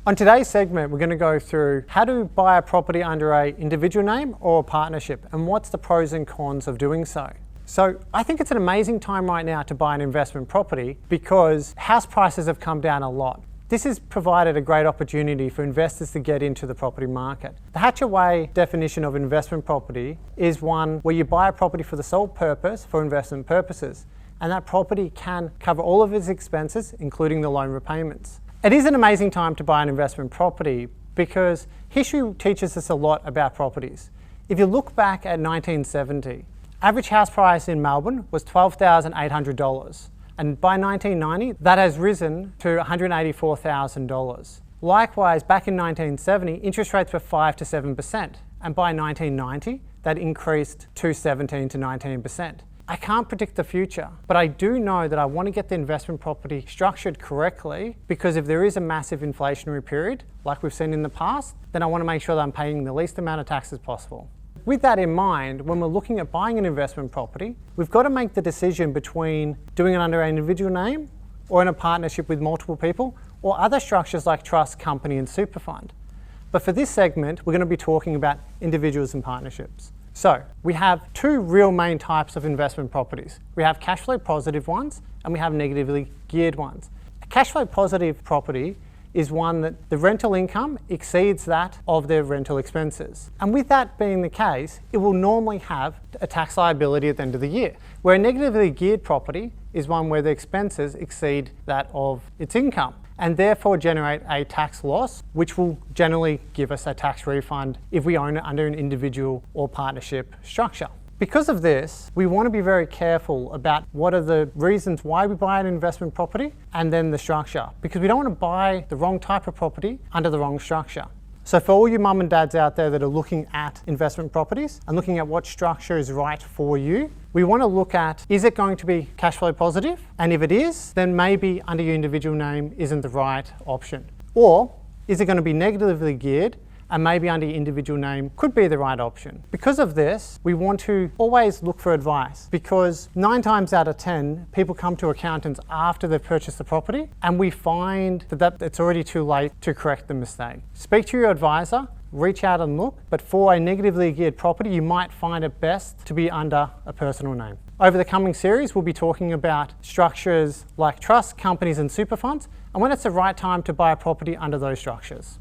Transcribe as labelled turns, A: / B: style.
A: On today's segment, we're going to go through how to buy a property under an individual name or a partnership and what's the pros and cons of doing so. So I think it's an amazing time right now to buy an investment property because house prices have come down a lot. This has provided a great opportunity for investors to get into the property market. The Hatchaway definition of investment property is one where you buy a property for the sole purpose for investment purposes, and that property can cover all of its expenses, including the loan repayments. It is an amazing time to buy an investment property because history teaches us a lot about properties. If you look back at 1970, average house price in Melbourne was $12,800. And by 1990, that has risen to $184,000. Likewise, back in 1970, interest rates were 5 to 7%. And by 1990, that increased to 17 to 19%. I can't predict the future, but I do know that I want to get the investment property structured correctly because if there is a massive inflationary period, like we've seen in the past, then I want to make sure that I'm paying the least amount of taxes possible. With that in mind, when we're looking at buying an investment property, we've got to make the decision between doing it under an individual name or in a partnership with multiple people or other structures like trust, company and super fund. But for this segment, we're going to be talking about individuals and partnerships. So we have two real main types of investment properties. We have cash flow positive ones and we have negatively geared ones. A cash flow positive property is one that the rental income exceeds that of their rental expenses. And with that being the case, it will normally have a tax liability at the end of the year. Where a negatively geared property is one where the expenses exceed that of its income and therefore generate a tax loss, which will generally give us a tax refund if we own it under an individual or partnership structure. Because of this, we want to be very careful about what are the reasons why we buy an investment property and then the structure, because we don't want to buy the wrong type of property under the wrong structure. So for all you mum and dads out there that are looking at investment properties and looking at what structure is right for you, we want to look at, is it going to be cash flow positive? And if it is, then maybe under your individual name isn't the right option. Or is it going to be negatively geared and maybe under your individual name could be the right option. Because of this, we want to always look for advice because 9 times out of 10, people come to accountants after they've purchased the property and we find that it's already too late to correct the mistake. Speak to your advisor, reach out and look, but for a negatively geared property, you might find it best to be under a personal name. Over the coming series, we'll be talking about structures like trusts, companies and super funds, and when it's the right time to buy a property under those structures.